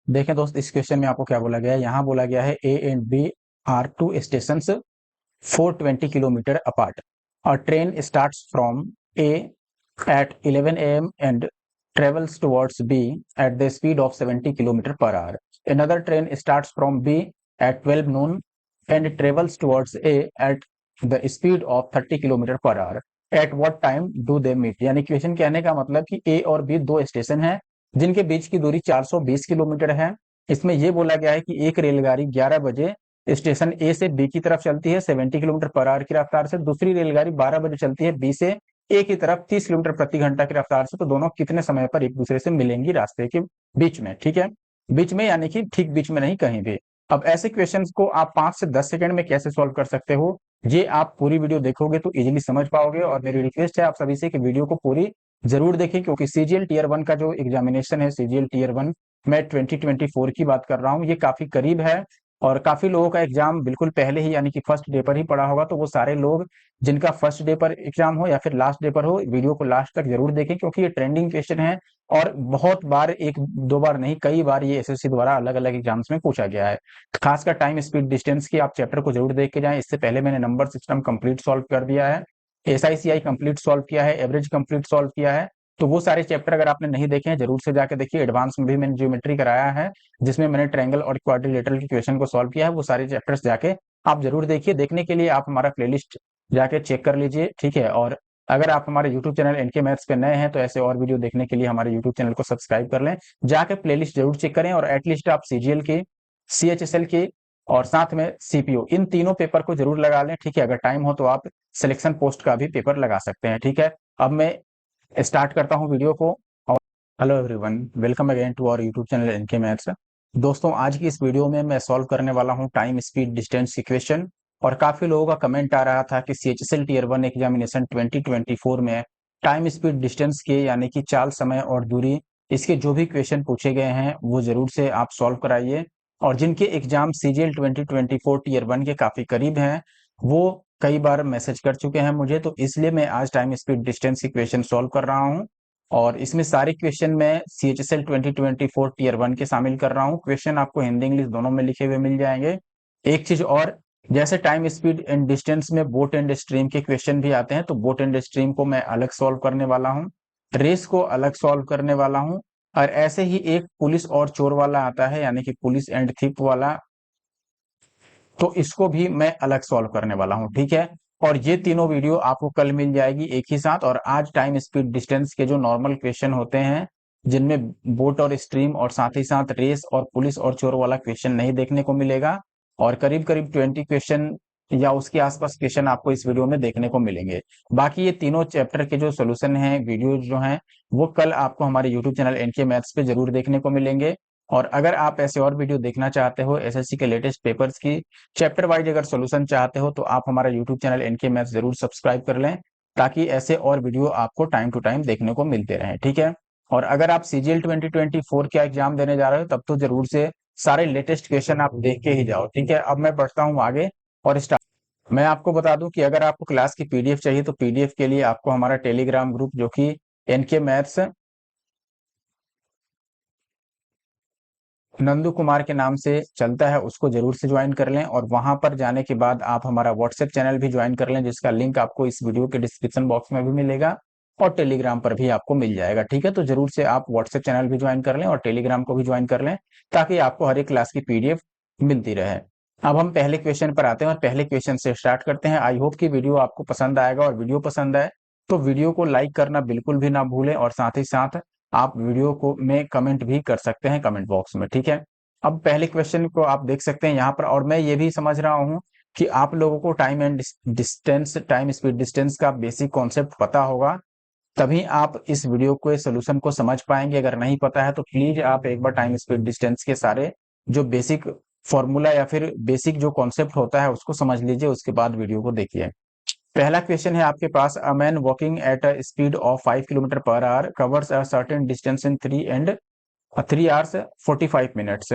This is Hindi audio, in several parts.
देखें दोस्त, इस क्वेश्चन में आपको क्या बोला गया है। यहाँ बोला गया है A and B are two station 420 kilometre apart. A train starts from A at 11 a.m. and travels towards B at the speed of 70 km per hour. Another train starts from B at 12 noon and travels towards A at the speed of 30 km per hour. At what time do they meet? यानी क्वेश्चन कहने का मतलब कि ए और बी दो स्टेशन हैं जिनके बीच की दूरी 420 किलोमीटर है। इसमें यह बोला गया है कि एक रेलगाड़ी 11 बजे स्टेशन ए से बी की तरफ चलती है 70 किलोमीटर पर आवर की रफ्तार से, दूसरी रेलगाड़ी 12 बजे चलती है बी से ए की तरफ 30 किलोमीटर प्रति घंटा की रफ्तार से। तो दोनों कितने समय पर एक दूसरे से मिलेंगी रास्ते के बीच में? ठीक है, बीच में यानी कि ठीक बीच में नहीं, कहीं भी। अब ऐसे क्वेश्चंस को आप 5 से 10 सेकंड में कैसे सॉल्व कर सकते हो, ये आप पूरी वीडियो देखोगे तो इजीली समझ पाओगे। और मेरी रिक्वेस्ट है आप सभी से कि वीडियो को पूरी जरूर देखें, क्योंकि सीजीएल टीयर 1 का जो एग्जामिनेशन है, सीजीएल टीयर 1 मैं 2024 की बात कर रहा हूँ, ये काफी करीब है। और काफी लोगों का एग्जाम बिल्कुल पहले ही यानी कि फर्स्ट डे पर ही पड़ा होगा। तो वो सारे लोग जिनका फर्स्ट डे पर एग्जाम हो या फिर लास्ट डे पर हो, वीडियो को लास्ट तक जरूर देखें, क्योंकि ये ट्रेंडिंग क्वेश्चन है और बहुत बार, एक दो बार नहीं, कई बार ये एसएससी द्वारा अलग अलग एग्जाम्स में पूछा गया है। खासकर टाइम स्पीड डिस्टेंस की आप चैप्टर को जरूर देख के जाएं। इससे पहले मैंने नंबर सिस्टम कंप्लीट सॉल्व कर दिया है, एसआईसीआई कंप्लीट सॉल्व किया है, एवरेज कंप्लीट सॉल्व किया है। तो वो सारे चैप्टर अगर आपने नहीं देखे हैं जरूर से जाके देखिए। एडवांस में भी मैंने ज्योमेट्री कराया है जिसमें मैंने ट्रायंगल और क्वाड्रिलेटरल के क्वेश्चन को सॉल्व किया है। वो सारे चैप्टर्स जाके आप जरूर देखिए। देखने के लिए आप हमारा प्लेलिस्ट जाके चेक कर लीजिए, ठीक है। और अगर आप हमारे यूट्यूब चैनल एनके मैथ्स पे नए हैं तो ऐसे और वीडियो देखने के लिए हमारे यूट्यूब चैनल को सब्सक्राइब कर लें, जाके प्लेलिस्ट जरूर चेक करें। और एटलीस्ट आप सीजीएल के, सीएचएसएल के और साथ में सीपीओ, इन तीनों पेपर को जरूर लगा लें, ठीक है। अगर टाइम हो तो आप सिलेक्शन पोस्ट का भी पेपर लगा सकते हैं, ठीक है। अब मैं स्टार्ट करता हूं वीडियो को। और hello everyone, welcome again to our YouTube channel NK maths. दोस्तों, आज की इस वीडियो में मैं सॉल्व करने वाला हूं टाइम स्पीड डिस्टेंस इक्वेशन। और काफी लोगों का कमेंट आ रहा था कि सीएचएसएल टीयर 1 एग्जामिनेशन 2024 में टाइम स्पीड डिस्टेंस के यानी कि चाल, समय और दूरी, इसके जो भी क्वेश्चन पूछे गए हैं वो जरूर से आप सॉल्व कराइए। और जिनके एग्जाम सीजीएल 2024 टीयर 1 के काफी करीब हैं, वो कई बार मैसेज कर चुके हैं मुझे, तो इसलिए मैं आज टाइम स्पीड डिस्टेंस की क्वेश्चन सॉल्व कर रहा हूं। और इसमें सारे क्वेश्चन मैं सीएचएसएल 2024 टीयर 1 के शामिल कर रहा हूं। क्वेश्चन आपको हिंदी इंग्लिश दोनों में लिखे हुए मिल जाएंगे। एक चीज और, जैसे टाइम स्पीड एंड डिस्टेंस में बोट एंड स्ट्रीम के क्वेश्चन भी आते हैं, तो बोट एंड स्ट्रीम को मैं अलग सॉल्व करने वाला हूँ, रेस को अलग सॉल्व करने वाला हूँ। और ऐसे ही एक पुलिस और चोर वाला आता है, यानी कि पुलिस एंड थिप वाला, तो इसको भी मैं अलग सॉल्व करने वाला हूं, ठीक है। और ये तीनों वीडियो आपको कल मिल जाएगी एक ही साथ। और आज टाइम स्पीड डिस्टेंस के जो नॉर्मल क्वेश्चन होते हैं, जिनमें बोट और स्ट्रीम और साथ ही साथ रेस और पुलिस और चोर वाला क्वेश्चन नहीं देखने को मिलेगा, और करीब करीब 20 क्वेश्चन या उसके आसपास क्वेश्चन आपको इस वीडियो में देखने को मिलेंगे। बाकी ये तीनों चैप्टर के जो सोल्यूशन है, वीडियो जो हैं, वो कल आपको हमारे यूट्यूब चैनल एनके मैथ्स पे जरूर देखने को मिलेंगे। और अगर आप ऐसे और वीडियो देखना चाहते हो एसएससी के लेटेस्ट पेपर्स की चैप्टर वाइज अगर सॉल्यूशन चाहते हो, तो आप हमारा यूट्यूब चैनल एनके मैथ्स जरूर सब्सक्राइब कर लें, ताकि ऐसे और वीडियो आपको टाइम टू टाइम देखने को मिलते रहें, ठीक है। और अगर आप सीजीएल 2024 का एग्जाम देने जा रहे हो, तब तो जरूर से सारे लेटेस्ट क्वेश्चन आप देख के ही जाओ, ठीक है। अब मैं बढ़ता हूँ आगे और स्टार्ट। मैं आपको बता दूं कि अगर आपको क्लास की पीडीएफ चाहिए, तो पीडीएफ के लिए आपको हमारा टेलीग्राम ग्रुप, जो कि एनके मैथ्स नंदू कुमार के नाम से चलता है, उसको जरूर से ज्वाइन कर लें। और वहां पर जाने के बाद आप हमारा व्हाट्सएप चैनल भी ज्वाइन कर लें, जिसका लिंक आपको इस वीडियो के डिस्क्रिप्शन बॉक्स में भी मिलेगा और टेलीग्राम पर भी आपको मिल जाएगा, ठीक है। तो जरूर से आप व्हाट्सएप चैनल भी ज्वाइन कर लें और टेलीग्राम को भी ज्वाइन कर लें, ताकि आपको हर एक क्लास की पीडीएफ मिलती रहे। अब हम पहले क्वेश्चन पर आते हैं और पहले क्वेश्चन से स्टार्ट करते हैं। आई होप कि वीडियो आपको पसंद आएगा, और वीडियो पसंद आए तो वीडियो को लाइक करना बिल्कुल भी ना भूलें, और साथ ही साथ आप वीडियो को में कमेंट भी कर सकते हैं कमेंट बॉक्स में, ठीक है। अब पहले क्वेश्चन को आप देख सकते हैं यहाँ पर, और मैं ये भी समझ रहा हूँ कि आप लोगों को time and distance, time speed distance का बेसिक कॉन्सेप्ट पता होगा, तभी आप इस वीडियो को, सोल्यूशन को समझ पाएंगे। अगर नहीं पता है तो प्लीज आप एक बार टाइम स्पीड डिस्टेंस के सारे जो बेसिक फॉर्मूला या फिर बेसिक जो कॉन्सेप्ट होता है उसको समझ लीजिए, उसके बाद वीडियो को देखिए। पहला क्वेश्चन है आपके पास, a man walking at a speed of 5 kilometre per hour covers a certain distance in 3 hours 45 minutes.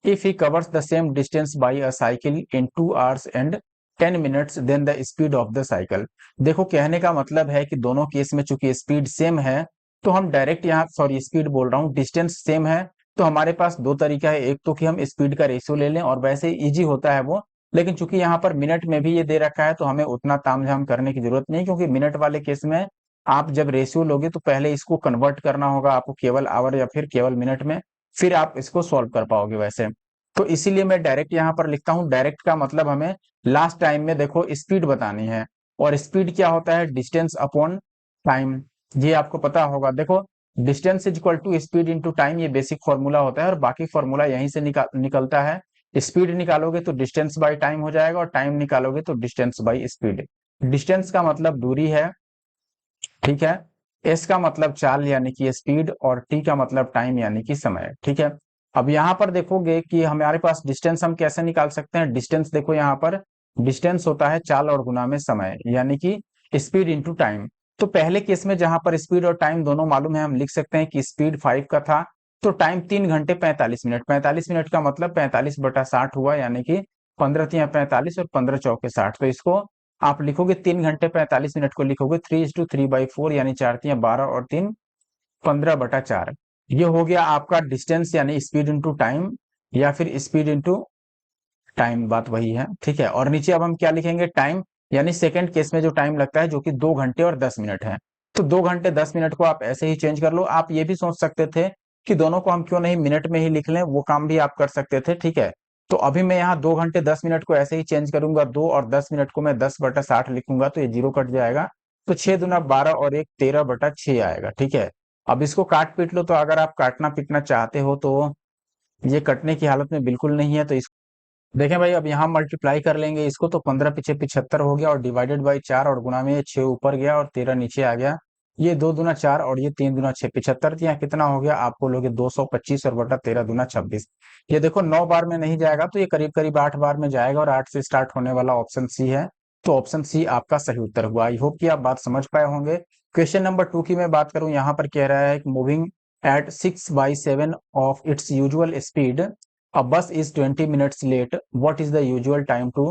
If he covers the same distance by a cycle in 2 hours and 10 minutes, then the speed of the cycle. देखो, कहने का मतलब है कि दोनों केस में चूंकि स्पीड सेम है, तो हम डायरेक्ट यहाँ, सॉरी स्पीड बोल रहा हूँ, डिस्टेंस सेम है, तो हमारे पास दो तरीका है, एक तो कि हम स्पीड का रेशियो ले लें और वैसे इजी होता है वो, लेकिन चूंकि यहाँ पर मिनट में भी ये दे रखा है तो हमें उतना तामझाम करने की जरूरत नहीं, क्योंकि मिनट वाले केस में आप जब रेशियो लोगे तो पहले इसको कन्वर्ट करना होगा आपको केवल आवर या फिर केवल मिनट में, फिर आप इसको सॉल्व कर पाओगे वैसे। तो इसीलिए मैं डायरेक्ट यहाँ पर लिखता हूँ। डायरेक्ट का मतलब हमें लास्ट टाइम में देखो स्पीड बतानी है, और स्पीड क्या होता है, डिस्टेंस अपॉन टाइम, ये आपको पता होगा। देखो distance is equal to speed into time, ये बेसिक फॉर्मूला होता है और बाकी फॉर्मूला यहीं से निकलता है। स्पीड निकालोगे तो डिस्टेंस बाई टाइम हो जाएगा, और टाइम निकालोगे तो डिस्टेंस बाई स्पीड। डिस्टेंस का मतलब दूरी है, ठीक है। एस का मतलब चाल यानी कि स्पीड, और टी का मतलब टाइम यानी कि समय, ठीक है। अब यहाँ पर देखोगे कि हमारे पास डिस्टेंस हम कैसे निकाल सकते हैं। डिस्टेंस देखो यहाँ पर डिस्टेंस होता है चाल और गुना में समय, यानी कि स्पीड इंटू टाइम। तो पहले केस में जहां पर स्पीड और टाइम दोनों मालूम है, हम लिख सकते हैं कि स्पीड 5 का था तो टाइम 3 घंटे 45 मिनट। 45 मिनट का मतलब 45/60 हुआ, यानी कि 15 तिया 45 और 15 चौके 60। तो इसको आप लिखोगे 3 घंटे 45 मिनट को लिखोगे 3:3/4, यानी 4 तिया 12 और 3 15/4। ये हो गया आपका डिस्टेंस यानी स्पीड इंटू टाइम, या फिर स्पीड इंटू टाइम, बात वही है, ठीक है। और नीचे अब हम क्या लिखेंगे, टाइम यानी सेकंड केस में जो टाइम लगता है, जो कि 2 घंटे और 10 मिनट है। तो 2 घंटे 10 मिनट को आप ऐसे ही चेंज कर लो। आप ये भी सोच सकते थे कि दोनों को हम क्यों नहीं मिनट में ही लिख लें, वो काम भी आप कर सकते थे, ठीक है। तो अभी मैं यहाँ 2 घंटे 10 मिनट को ऐसे ही चेंज करूंगा, 2 और 10 मिनट को मैं 10/60 लिखूंगा, तो ये जीरो कट जाएगा। तो 6 दूना 12 और 1 13/6 आएगा, ठीक है। अब इसको काट पीट लो, तो अगर आप काटना पीटना चाहते हो तो ये कटने की हालत में बिल्कुल नहीं है। तो देखें भाई, अब यहाँ मल्टीप्लाई कर लेंगे इसको, तो 15 पीछे 75 हो गया, और डिवाइडेड बाई 4, और गुना में ये 6 ऊपर गया और 13 नीचे आ गया। ये 2 दूना 4 और ये 3 दूना 6, 75। यहाँ कितना हो गया, आप बोलोगे 225 और बटा 13 दूना 26। ये देखो 9 बार में नहीं जाएगा, तो ये करीब करीब 8 बार में जाएगा, और 8 से स्टार्ट होने वाला ऑप्शन सी है। तो ऑप्शन सी आपका सही उत्तर हुआ। आई होप कि आप बात समझ पाए होंगे। क्वेश्चन नंबर 2 की मैं बात करूं, यहाँ पर कह रहा है moving at 6/7 of its usual speed, a bus is 20 minutes late, what is the usual time to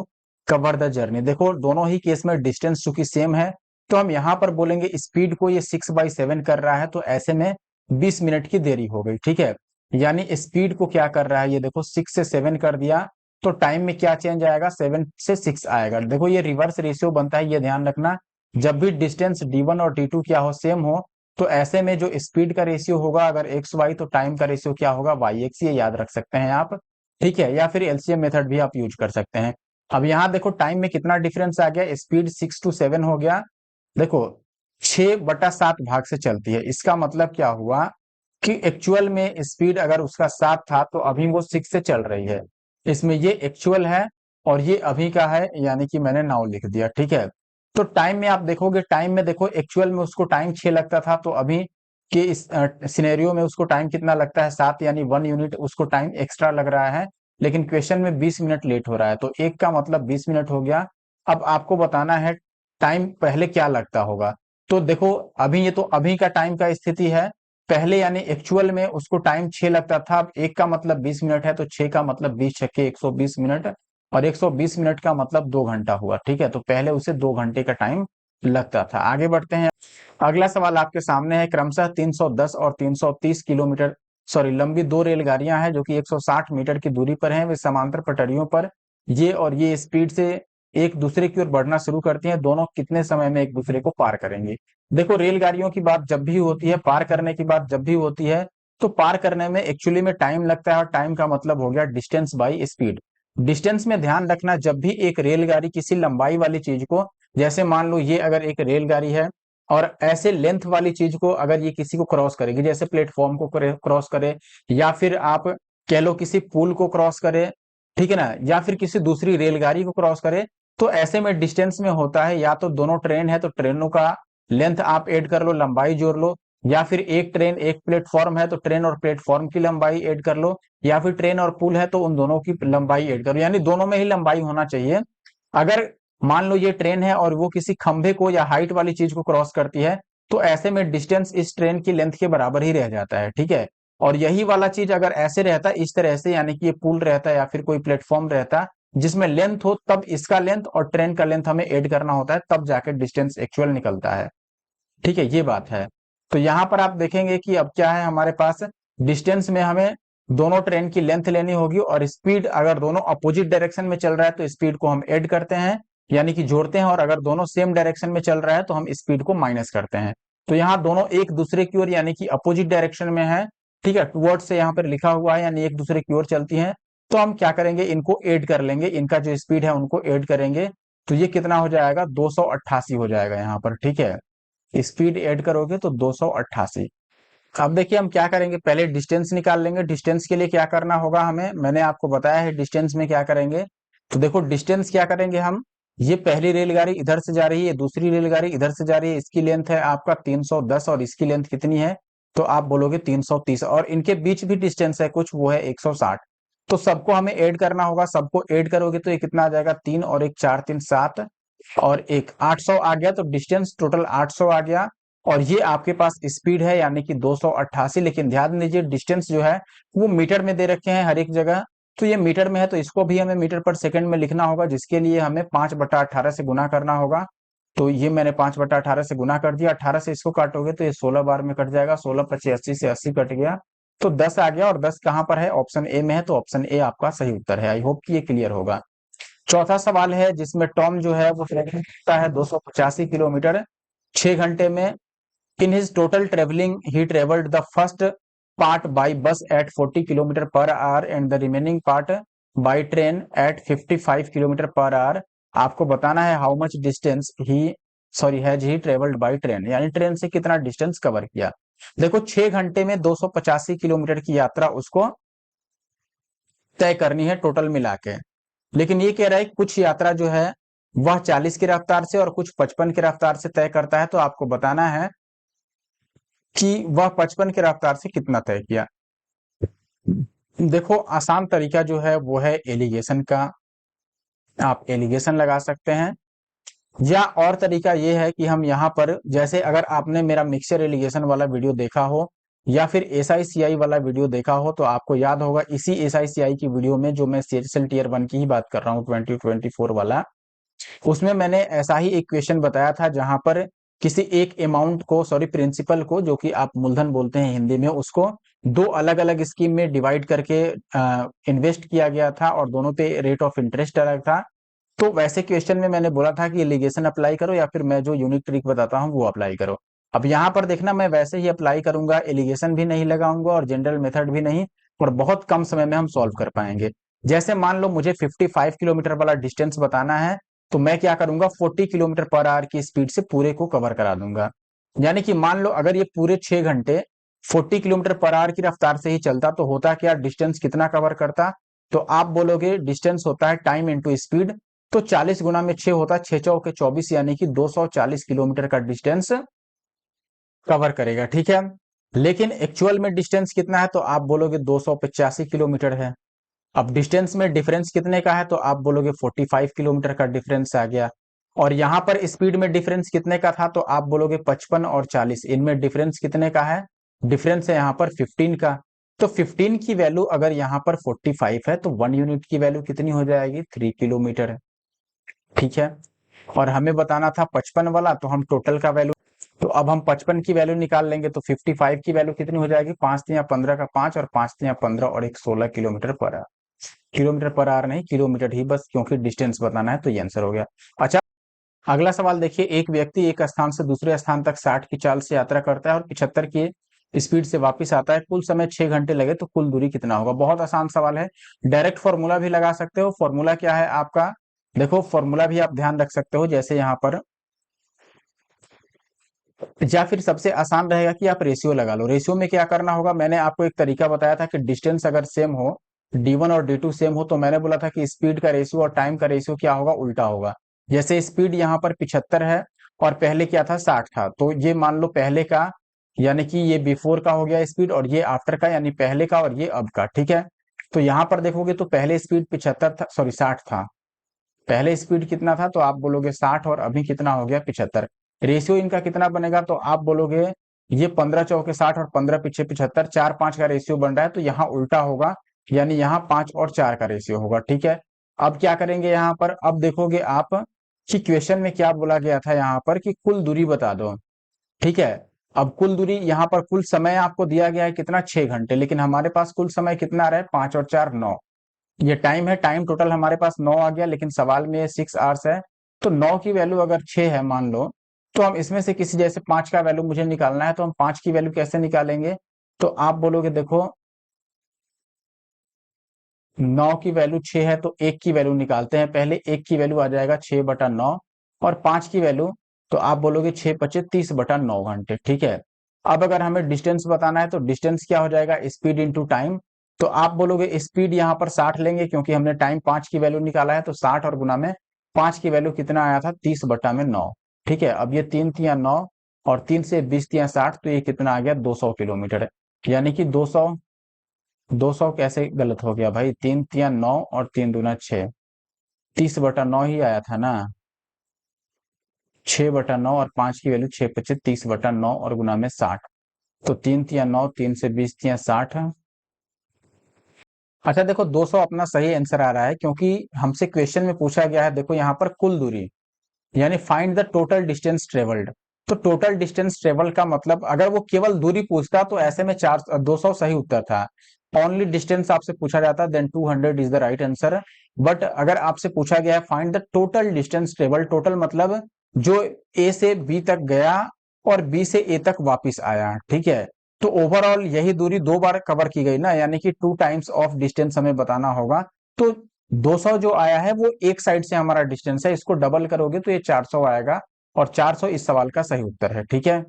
cover the journey। देखो दोनों ही केस में डिस्टेंस चूंकि सेम है, तो हम यहाँ पर बोलेंगे स्पीड को ये 6/7 कर रहा है, तो ऐसे में 20 मिनट की देरी हो गई, ठीक है। यानी स्पीड को क्या कर रहा है, ये देखो 6 से 7 कर दिया, तो टाइम में क्या चेंज आएगा, 7 से 6 आएगा। देखो ये रिवर्स रेशियो बनता है, ये ध्यान रखना। जब भी डिस्टेंस D1 और D2 क्या हो, सेम हो, तो ऐसे में जो स्पीड का रेशियो होगा अगर XY, तो टाइम का रेशियो क्या होगा, YX। ये याद रख सकते हैं आप, ठीक है। या फिर एलसीएम मेथड भी आप यूज कर सकते हैं। अब यहाँ देखो टाइम में कितना डिफरेंस आ गया, स्पीड 6 to 7 हो गया। देखो 6/7 भाग से चलती है, इसका मतलब क्या हुआ कि एक्चुअल में स्पीड अगर उसका 7 था, तो अभी वो 6 से चल रही है। इसमें ये एक्चुअल है और ये अभी का है, यानी कि मैंने नाउ लिख दिया, ठीक है। तो टाइम में आप देखोगे, टाइम में देखो एक्चुअल में उसको टाइम 6 लगता था, तो अभी के इस सिनेरियो में उसको टाइम कितना लगता है, 7, यानी 1 यूनिट उसको टाइम एक्स्ट्रा लग रहा है। लेकिन क्वेश्चन में 20 मिनट लेट हो रहा है, तो एक का मतलब 20 मिनट हो गया। अब आपको बताना है टाइम पहले क्या लगता होगा। तो देखो अभी ये तो अभी का टाइम का स्थिति है, पहले यानी एक्चुअल में उसको टाइम 6 लगता था। अब एक का मतलब 20 मिनट है, तो 6 का मतलब 20 छक्के 120 मिनट, और 120 मिनट का मतलब 2 घंटा हुआ, ठीक है। तो पहले उसे 2 घंटे का टाइम लगता था। आगे बढ़ते हैं। अगला सवाल आपके सामने है, क्रमशः 310 और 330 किलोमीटर सॉरी लंबी दो रेलगाड़ियां हैं जो कि 160 मीटर की दूरी पर हैं। वे समांतर पटरियों पर ये और ये स्पीड से एक दूसरे की ओर बढ़ना शुरू करती हैं। दोनों कितने समय में एक दूसरे को पार करेंगे। देखो रेलगाड़ियों की बात जब भी होती है, पार करने की बात जब भी होती है, तो पार करने में एक्चुअली में टाइम लगता है, और टाइम का मतलब हो गया डिस्टेंस बाई स्पीड। डिस्टेंस में ध्यान रखना, जब भी एक रेलगाड़ी किसी लंबाई वाली चीज को, जैसे मान लो ये अगर एक रेलगाड़ी है, और ऐसे लेंथ वाली चीज को अगर ये किसी को क्रॉस करेगी, जैसे प्लेटफॉर्म को क्रॉस करे, या फिर आप कह लो किसी पुल को क्रॉस करे, ठीक है ना, या फिर किसी दूसरी रेलगाड़ी को क्रॉस करे, तो ऐसे में डिस्टेंस में होता है, या तो दोनों ट्रेन है तो ट्रेनों का लेंथ आप ऐड कर लो, लंबाई जोड़ लो, या फिर एक ट्रेन एक प्लेटफॉर्म है तो ट्रेन और प्लेटफॉर्म की लंबाई ऐड कर लो, या फिर ट्रेन और पुल है तो उन दोनों की लंबाई ऐड करो, यानी दोनों में ही लंबाई होना चाहिए। अगर मान लो ये ट्रेन है और वो किसी खंभे को या हाइट वाली चीज को क्रॉस करती है, तो ऐसे में डिस्टेंस इस ट्रेन की लेंथ के बराबर ही रह जाता है, ठीक है। और यही वाला चीज अगर ऐसे रहता इस तरह से, यानी कि ये पुल रहता या फिर कोई प्लेटफॉर्म रहता जिसमें लेंथ हो, तब इसका लेंथ और ट्रेन का लेंथ हमें ऐड करना होता है, तब जाके डिस्टेंस एक्चुअल निकलता है, ठीक है। ये बात है। तो यहां पर आप देखेंगे कि अब क्या है हमारे पास, डिस्टेंस में हमें दोनों ट्रेन की लेंथ लेनी होगी, और स्पीड अगर दोनों अपोजिट डायरेक्शन में चल रहा है तो स्पीड को हम ऐड करते हैं, यानी कि जोड़ते हैं, और अगर दोनों सेम डायरेक्शन में चल रहा है तो हम स्पीड को माइनस करते हैं। तो यहाँ दोनों एक दूसरे की ओर यानी कि अपोजिट डायरेक्शन में है, ठीक है, टुवर्ड से यहाँ पर लिखा हुआ है, यानी एक दूसरे की ओर चलती हैं। तो हम क्या करेंगे, इनको ऐड कर लेंगे, इनका जो स्पीड है उनको ऐड करेंगे, तो ये कितना हो जाएगा, 288 हो जाएगा यहाँ पर, ठीक है। स्पीड ऐड करोगे तो 288। अब देखिए हम क्या करेंगे, पहले डिस्टेंस निकाल लेंगे। डिस्टेंस के लिए क्या करना होगा हमें, मैंने आपको बताया है डिस्टेंस में क्या करेंगे। तो देखो डिस्टेंस क्या करेंगे हम, ये पहली रेलगाड़ी इधर से जा रही है, दूसरी रेलगाड़ी इधर से जा रही है, इसकी लेंथ है आपका 310 और इसकी लेंथ कितनी है, तो आप बोलोगे 330, और इनके बीच भी डिस्टेंस है कुछ, वो है 160। तो सबको हमें ऐड करना होगा, सबको ऐड करोगे तो ये कितना आ जाएगा, 3 और 1 4 3 7 और 1 800 आ गया। तो डिस्टेंस टोटल 800 आ गया, और ये आपके पास स्पीड है यानी कि 288। लेकिन ध्यान दीजिए डिस्टेंस जो है वो मीटर में दे रखे हैं हर एक जगह, तो ये मीटर में है तो इसको भी हमें मीटर पर सेकंड में लिखना होगा, जिसके लिए हमें 5/18 से गुना करना होगा। तो ये मैंने 5/18 से गुना कर दिया, 18 से इसको काटोगे तो ये 16 बार में कट जाएगा, 16 25 80 से 80 कट गया, तो 10 आ गया। और 10 कहाँ पर है, ऑप्शन ए में है, तो ऑप्शन ए आपका सही उत्तर है। आई होप कि ये क्लियर होगा। चौथा सवाल है जिसमें टॉम जो है वो ट्रेवलिंग करता है 285 किलोमीटर 6 घंटे में। In his total traveling, he traveled the first part by bus at 40 km per hour and the remaining part by train at 55 km per hour. आपको बताना है how much distance has he traveled by train, यानी ट्रेन से कितना डिस्टेंस कवर किया। देखो 6 घंटे में 285 किलोमीटर की यात्रा उसको तय करनी है टोटल मिला के। लेकिन ये कह रहा है कुछ यात्रा जो है वह 40 की रफ्तार से और कुछ 55 की रफ्तार से तय करता है, तो आपको बताना है कि वह 55 की रफ्तार से कितना तय किया। देखो आसान तरीका जो है वो है एलिगेशन का, आप एलिगेशन लगा सकते हैं, या और तरीका ये है कि हम यहाँ पर, जैसे अगर आपने मेरा मिक्सचर एलिगेशन वाला वीडियो देखा हो या फिर एसआईसीआई वाला वीडियो देखा हो, तो आपको याद होगा इसी एसआईसीआई की वीडियो में, जो मैं सीएचएसएल टीयर 1 की ही बात कर रहा हूँ 2024 वाला, उसमें मैंने ऐसा ही एक क्वेश्चन बताया था जहां पर किसी एक अमाउंट को, सॉरी प्रिंसिपल को, जो कि आप मूलधन बोलते हैं हिंदी में, उसको दो अलग अलग स्कीम में डिवाइड करके इन्वेस्ट किया गया था, और दोनों पे रेट ऑफ इंटरेस्ट अलग था। तो वैसे क्वेश्चन में मैंने बोला था कि एलिगेशन अप्लाई करो या फिर मैं जो यूनिक ट्रिक बताता हूँ वो अप्लाई करो। अब यहाँ पर देखना मैं वैसे ही अप्लाई करूंगा, एलिगेशन भी नहीं लगाऊंगा और जनरल मेथड भी नहीं, और बहुत कम समय में हम सॉल्व कर पाएंगे। जैसे मान लो मुझे 55 किलोमीटर वाला डिस्टेंस बताना है, तो मैं क्या करूंगा, 40 किलोमीटर पर आवर की स्पीड से पूरे को कवर करा दूंगा। यानी कि मान लो अगर ये पूरे 6 घंटे 40 किलोमीटर पर आवर की रफ्तार से ही चलता तो होता क्या, डिस्टेंस कितना कवर करता, तो आप बोलोगे डिस्टेंस होता है टाइम इंटू स्पीड, तो 40 गुना में 6 होता है, 6 चौके 24, यानी कि 240 किलोमीटर का डिस्टेंस कवर करेगा, ठीक है। लेकिन एक्चुअल में डिस्टेंस कितना है, तो आप बोलोगे 285 किलोमीटर है। अब डिस्टेंस में डिफरेंस कितने का है, तो आप बोलोगे 45 किलोमीटर का डिफरेंस आ गया। और यहां पर स्पीड में डिफरेंस कितने का था, तो आप बोलोगे 55 और 40, इनमें डिफरेंस कितने का है, डिफरेंस है यहाँ पर 15 का। तो 15 की वैल्यू अगर यहाँ पर 45 है तो 1 यूनिट की वैल्यू कितनी हो जाएगी, 3 किलोमीटर, ठीक है। और हमें बताना था 55 वाला, तो हम टोटल का वैल्यू, तो अब हम 55 की वैल्यू निकाल लेंगे, तो 55 की वैल्यू कितनी हो जाएगी, 5 तिया 15 का 5 और 5 तिया 15 और एक 16 kilometre per our. Kilometre per our नहीं, किलोमीटर ही बस, क्योंकि डिस्टेंस बताना है, तो ये आंसर हो गया। अच्छा अगला सवाल देखिए, एक व्यक्ति एक स्थान से दूसरे स्थान तक 60 की चाल से यात्रा करता है और 75 की स्पीड से वापस आता है, कुल समय 6 घंटे लगे, तो कुल दूरी कितना होगा। बहुत आसान सवाल है, डायरेक्ट फॉर्मूला भी लगा सकते हो। फॉर्मूला क्या है आपका, देखो फॉर्मूला भी आप ध्यान रख सकते हो, जैसे यहाँ पर, या फिर सबसे आसान रहेगा कि आप रेशियो लगा लो। रेशियो में क्या करना होगा, मैंने आपको एक तरीका बताया था कि डिस्टेंस अगर सेम हो, D1 और D2 सेम हो, तो मैंने बोला था कि स्पीड का रेशियो और टाइम का रेशियो क्या होगा, उल्टा होगा। जैसे स्पीड यहाँ पर 75 है और पहले क्या था, 60 था, तो ये मान लो पहले का, यानी कि ये बिफोर का हो गया स्पीड, और ये आफ्टर का, यानी पहले का और ये अब का, ठीक है। तो यहाँ पर देखोगे तो पहले स्पीड 75 था, सॉरी 60 था, पहले स्पीड कितना था, तो आप बोलोगे 60, और अभी कितना हो गया 75। रेशियो इनका कितना बनेगा, तो आप बोलोगे ये 15 चौके 60 और 15 पीछे 75, 4 5 का रेशियो बन रहा है, तो यहाँ उल्टा होगा, यानी यहाँ 5 और 4 का रेशियो होगा, ठीक है। अब क्या करेंगे यहाँ पर, अब देखोगे आप कि क्वेश्चन में क्या बोला गया था यहाँ पर कि कुल दूरी बता दो, ठीक है। अब कुल दूरी यहाँ पर कुल समय आपको दिया गया है कितना, 6 घंटे, लेकिन हमारे पास कुल समय कितना आ रहा है, 5 और 4 9। ये टाइम है, टाइम टोटल हमारे पास 9 आ गया, लेकिन सवाल में 6 आवर्स है। तो 9 की वैल्यू अगर 6 है मान लो, तो हम इसमें से किसी, जैसे 5 का वैल्यू मुझे निकालना है, तो हम 5 की वैल्यू कैसे निकालेंगे। तो आप बोलोगे देखो 9 की वैल्यू 6 है, तो 1 की वैल्यू निकालते हैं पहले। 1 की वैल्यू आ जाएगा 6/9, और 5 की वैल्यू, तो आप बोलोगे 6×5 = 30/9 घंटे, ठीक है। अब अगर हमें डिस्टेंस बताना है, तो डिस्टेंस क्या हो जाएगा, स्पीड इंटू टाइम। तो आप बोलोगे स्पीड यहाँ पर 60 लेंगे, क्योंकि हमने टाइम 5 की वैल्यू निकाला है, तो 60 और गुना में 5 की वैल्यू कितना आया था, 30/9, ठीक है। अब ये 3×3 = 9, और 3 से 20×3 = 60, तो ये कितना आ गया, 200 किलोमीटर। यानी कि 200, 200 कैसे गलत हो गया भाई, 3×3 = 9 और 3×2 = 6, 30/9 ही आया था ना। 6/9 और 5 की वैल्यू 6×25 30/9 और गुना में 60, तो 3×3 = 9, 3 से 20×3 = 60। अच्छा देखो 200 अपना सही आंसर आ रहा है, क्योंकि हमसे क्वेश्चन में पूछा गया है, देखो यहाँ पर कुल दूरी, यानी find the total distance travelled. तो टोटल डिस्टेंस ट्रेवल का मतलब, अगर वो केवल दूरी पूछता तो ऐसे में 200 सही उत्तर था। ओनली डिस्टेंस आपसे पूछा जाता, then 200 is the right answer. But अगर आपसे पूछा गया है find the total distance travel, total मतलब जो ए से बी तक गया और बी से ए तक वापिस आया, ठीक है। तो ओवरऑल यही दूरी 2 बार कवर की गई ना, यानी कि 2 टाइम्स ऑफ डिस्टेंस हमें बताना होगा। तो 200 जो आया है वो एक साइड से हमारा डिस्टेंस है, इसको डबल करोगे तो ये 400 आएगा, और 400 इस सवाल का सही उत्तर है, ठीक है।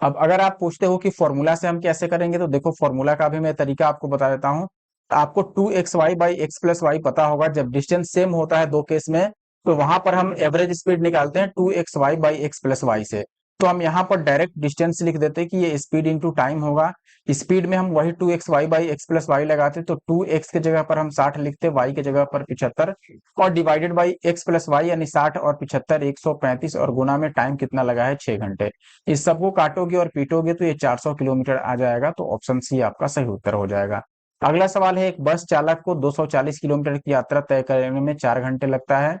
अब अगर आप पूछते हो कि फॉर्मूला से हम कैसे करेंगे, तो देखो फॉर्मूला का भी मैं तरीका आपको बता देता हूं। आपको 2xy/x+y पता होगा, जब डिस्टेंस सेम होता है दो केस में, तो वहां पर हम एवरेज स्पीड निकालते हैं 2xy/x+y से। तो हम यहाँ पर डायरेक्ट डिस्टेंस लिख देते कि ये स्पीड इंटू टाइम होगा। स्पीड में हम वही 2xy/x+y लगाते, तो 2x के जगह पर हम 60 लिखते, y के जगह पर 75, और डिवाइडेड बाई x+y, यानी 60 और 75 135, और गुना में टाइम कितना लगा है, 6 घंटे। इस सबको काटोगे और पीटोगे तो ये 400 किलोमीटर आ जाएगा, तो ऑप्शन सी आपका सही उत्तर हो जाएगा। अगला सवाल है, एक बस चालक को 240 किलोमीटर की यात्रा तय करने में 4 घंटे लगता है।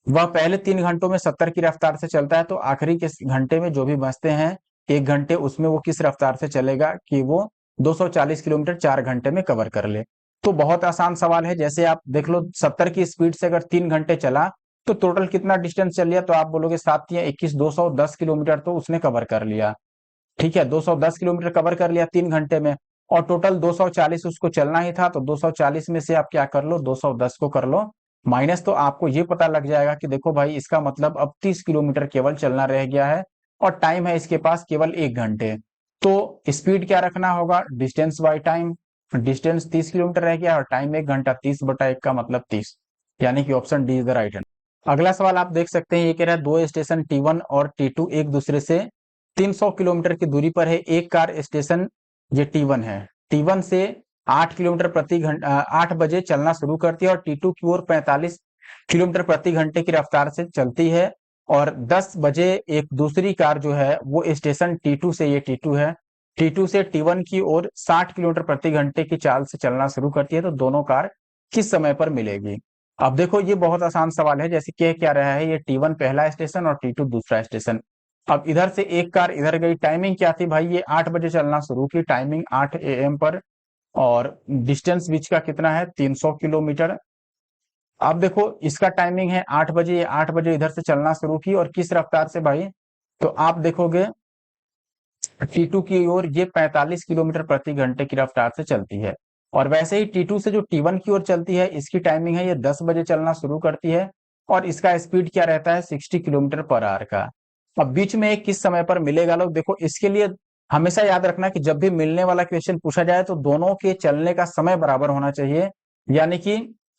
वह पहले 3 घंटों में 70 की रफ्तार से चलता है, तो आखिरी के घंटे में जो भी बचते हैं 1 घंटे, उसमें वो किस रफ्तार से चलेगा कि वो 240 किलोमीटर 4 घंटे में कवर कर ले। तो बहुत आसान सवाल है, जैसे आप देख लो 70 की स्पीड से अगर 3 घंटे चला, तो टोटल कितना डिस्टेंस चल लिया, तो आप बोलोगे 7×3 = 21, 210 किलोमीटर तो उसने कवर कर लिया, ठीक है। 210 किलोमीटर कवर कर लिया 3 घंटे में, और टोटल 240 उसको चलना ही था, तो 240 में से आप क्या कर लो, 210 को कर लो माइनस, तो आपको ये पता लग जाएगा कि देखो भाई इसका मतलब अब 30 किलोमीटर केवल चलना रह गया है, और टाइम है इसके पास केवल 1 घंटे। तो स्पीड क्या रखना होगा, distance by time. Distance 30 kilometre रह गया और टाइम 1 घंटा, 30/1 का मतलब 30, यानी कि option D is the right answer. अगला सवाल आप देख सकते हैं, ये कह रहा है दो स्टेशन T1 और T2 एक दूसरे से 300 किलोमीटर की दूरी पर है। एक कार स्टेशन, ये T1 है, T1 से 8 किलोमीटर प्रति घंटा 8 बजे चलना शुरू करती है, और T2 की ओर 45 किलोमीटर प्रति घंटे की रफ्तार से चलती है। और 10 बजे एक दूसरी कार जो है वो स्टेशन T2 से, ये T2 है, T2 से T1 की ओर 60 किलोमीटर प्रति घंटे की चाल से चलना शुरू करती है। तो दोनों कार किस समय पर मिलेगी। अब देखो ये बहुत आसान सवाल है, जैसे कह क्या रहा है, ये T1 पहला स्टेशन और T2 दूसरा स्टेशन। अब इधर से एक कार इधर गई, टाइमिंग क्या थी भाई, ये 8 बजे चलना शुरू की, टाइमिंग 8 AM पर, और डिस्टेंस बीच का कितना है, 300 किलोमीटर। अब देखो इसका टाइमिंग है 8 बजे, ये 8 बजे इधर से चलना शुरू की, और किस रफ्तार से भाई, तो आप देखोगे T2 की ओर ये 45 किलोमीटर प्रति घंटे की रफ्तार से चलती है। और वैसे ही T2 से जो T1 की ओर चलती है, इसकी टाइमिंग है ये 10 बजे चलना शुरू करती है, और इसका स्पीड क्या रहता है, 60 किलोमीटर पर आवर का। अब बीच में एक किस समय पर मिलेगा, लोग देखो इसके लिए हमेशा याद रखना कि जब भी मिलने वाला क्वेश्चन पूछा जाए, तो दोनों के चलने का समय बराबर होना चाहिए। यानी कि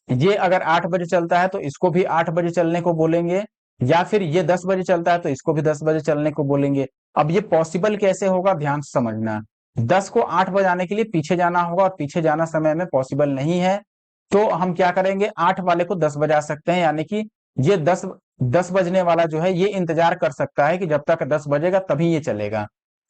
ये अगर 8 बजे चलता है तो इसको भी 8 बजे चलने को बोलेंगे, या फिर ये 10 बजे चलता है तो इसको भी 10 बजे चलने को बोलेंगे। अब ये पॉसिबल कैसे होगा, ध्यान से समझना। 10 को 8 बजाने के लिए पीछे जाना होगा, और पीछे जाना समय में पॉसिबल नहीं है, तो हम क्या करेंगे, 8 वाले को 10 बजा सकते हैं, यानी कि ये 10 बजने वाला जो है ये इंतजार कर सकता है कि जब तक 10 बजेगा तभी ये चलेगा।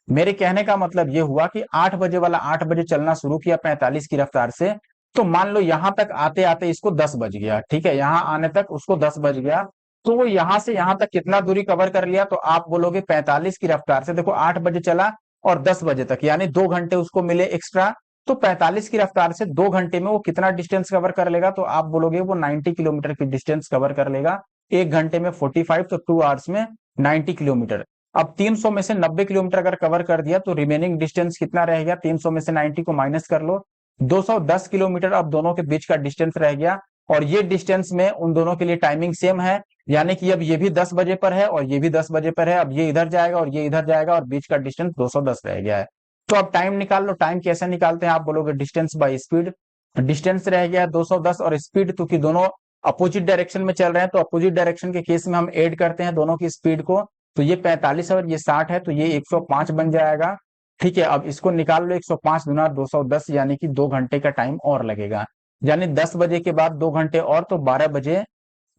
मेरे कहने का मतलब ये हुआ कि 8 बजे वाला 8 बजे चलना शुरू किया 45 की रफ्तार से, तो मान लो यहां तक आते आते इसको 10 बज गया, ठीक है, यहां आने तक उसको 10 बज गया, तो वो यहाँ से यहाँ तक कितना दूरी कवर कर लिया, तो आप बोलोगे 45 की रफ्तार से। देखो 8 बजे चला और 10 बजे तक, यानी 2 घंटे उसको मिले एक्स्ट्रा। तो 45 की रफ्तार से 2 घंटे में वो कितना डिस्टेंस कवर कर लेगा, तो आप बोलोगे वो 90 किलोमीटर की डिस्टेंस कवर कर लेगा। 1 घंटे में 45, तो 2 आवर्स में 90 किलोमीटर। अब 300 में से 90 किलोमीटर अगर कवर कर दिया तो रिमेनिंग डिस्टेंस कितना रह गया, 300 में से 90 को माइनस कर लो, 210 किलोमीटर अब दोनों के बीच का डिस्टेंस रह गया। और ये डिस्टेंस में उन दोनों के लिए टाइमिंग सेम है, यानी कि अब ये भी 10 बजे पर है और ये भी 10 बजे पर है। अब ये इधर जाएगा और ये इधर जाएगा और बीच का डिस्टेंस 210 रह गया है। तो अब टाइम निकाल लो। टाइम कैसे निकालते हैं, आप बोलोगे डिस्टेंस बाय स्पीड। डिस्टेंस रह गया 210 और स्पीड, क्योंकि दोनों अपोजिट डायरेक्शन में चल रहे हैं तो अपोजिट डायरेक्शन के केस में हम ऐड करते हैं दोनों की स्पीड को। तो ये 45 और ये 60 है, तो ये 105 बन जाएगा। ठीक है, अब इसको निकाल लो, 105 गुना 210, यानी कि 2 घंटे का टाइम और लगेगा। यानी 10 बजे के बाद 2 घंटे और, तो 12 बजे।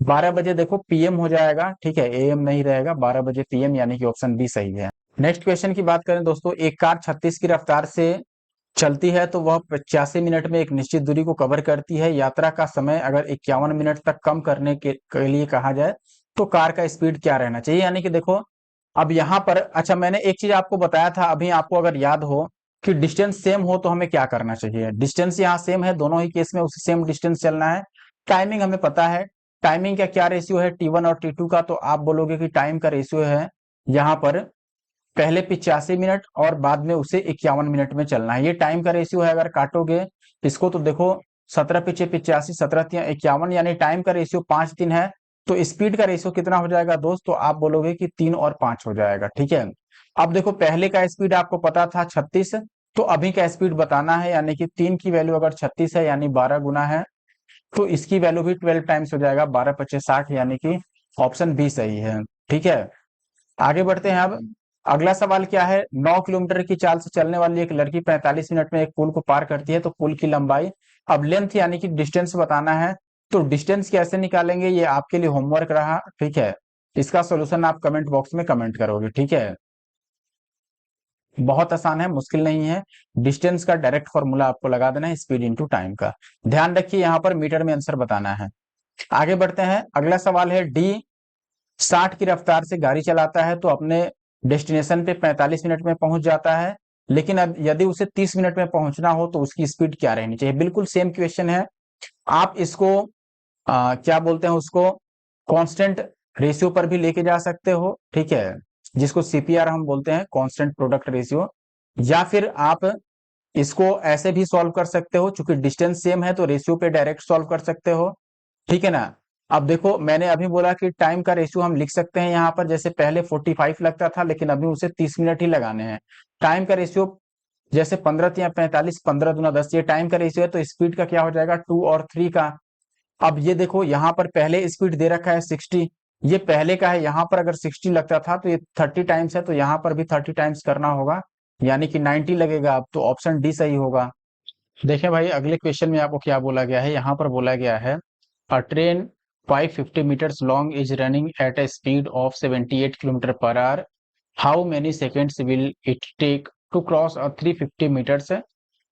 12 बजे देखो पीएम हो जाएगा। ठीक है, एएम नहीं रहेगा, 12 बजे पीएम, यानी कि ऑप्शन बी सही है। नेक्स्ट क्वेश्चन की बात करें दोस्तों, एक कार 36 की रफ्तार से चलती है तो वह 85 मिनट में एक निश्चित दूरी को कवर करती है। यात्रा का समय अगर 51 मिनट तक कम करने के लिए कहा जाए तो कार का स्पीड क्या रहना चाहिए। यानी कि देखो अब यहाँ पर, अच्छा मैंने एक चीज आपको बताया था अभी, आपको अगर याद हो कि डिस्टेंस सेम हो तो हमें क्या करना चाहिए। डिस्टेंस यहाँ सेम है, दोनों ही केस में उसी सेम डिस्टेंस चलना है। टाइमिंग हमें पता है, टाइमिंग का क्या रेशियो है T1 और T2 का, तो आप बोलोगे कि टाइम का रेशियो है यहाँ पर पहले 85 मिनट और बाद में उसे 51 मिनट में चलना है। ये टाइम का रेशियो है। अगर काटोगे इसको तो देखो 17 पीछे 85, 17 51, यानी टाइम का रेशियो 5-3 है। तो स्पीड का रेशियो कितना हो जाएगा दोस्त, तो आप बोलोगे कि 3 और 5 हो जाएगा। ठीक है, अब देखो पहले का स्पीड आपको पता था 36, तो अभी का स्पीड बताना है, यानी कि 3 की वैल्यू अगर 36 है यानी 12 गुना है, तो इसकी वैल्यू भी 12 टाइम्स हो जाएगा, 12 पच्चीस 60, यानी कि ऑप्शन बी सही है। ठीक है, आगे बढ़ते हैं। अब अगला सवाल क्या है, 9 किलोमीटर की चाल से चलने वाली एक लड़की 45 मिनट में एक पुल को पार करती है, तो पुल की लंबाई, अब लेंथ यानी कि डिस्टेंस बताना है। तो डिस्टेंस कैसे निकालेंगे, ये आपके लिए होमवर्क रहा। ठीक है, इसका सोल्यूशन आप कमेंट बॉक्स में कमेंट करोगे। ठीक है, बहुत आसान है, मुश्किल नहीं है। डिस्टेंस का डायरेक्ट फॉर्मूला आपको लगा देना है स्पीड इंटू टाइम का। ध्यान रखिए यहाँ पर मीटर में आंसर बताना है। आगे बढ़ते हैं, अगला सवाल है, डी 60 की रफ्तार से गाड़ी चलाता है तो अपने डेस्टिनेशन पे 45 मिनट में पहुंच जाता है, लेकिन अब यदि उसे 30 मिनट में पहुंचना हो तो उसकी स्पीड क्या रहनी चाहिए। बिल्कुल सेम क्वेश्चन है। आप इसको क्या बोलते हैं उसको, कांस्टेंट रेशियो पर भी लेके जा सकते हो। ठीक है, जिसको सीपीआर हम बोलते हैं, कांस्टेंट प्रोडक्ट रेशियो। या फिर आप इसको ऐसे भी सॉल्व कर सकते हो, चूंकि डिस्टेंस सेम है तो रेशियो पे डायरेक्ट सॉल्व कर सकते हो। ठीक है ना। अब देखो मैंने अभी बोला कि टाइम का रेशियो हम लिख सकते हैं यहाँ पर, जैसे पहले 45 लगता था लेकिन अभी उसे 30 मिनट ही लगाने हैं। टाइम का रेशियो जैसे 15 या 45, 15 दूना 10, ये टाइम का रेशियो है, तो स्पीड का क्या हो जाएगा 2 और 3 का। अब ये देखो यहाँ पर पहले स्पीड दे रखा है 60, ये पहले का है, यहाँ पर अगर 60 लगता था तो ये 30 टाइम्स है, तो यहाँ पर भी 30 टाइम्स करना होगा, यानी कि 90 लगेगा। अब तो ऑप्शन डी सही होगा। देखें भाई अगले क्वेश्चन में आपको क्या बोला गया है, यहाँ पर बोला गया है अ train 550 meters long is running at a speed of 78 kilometer per hour. How many seconds will it take to cross a 350 meters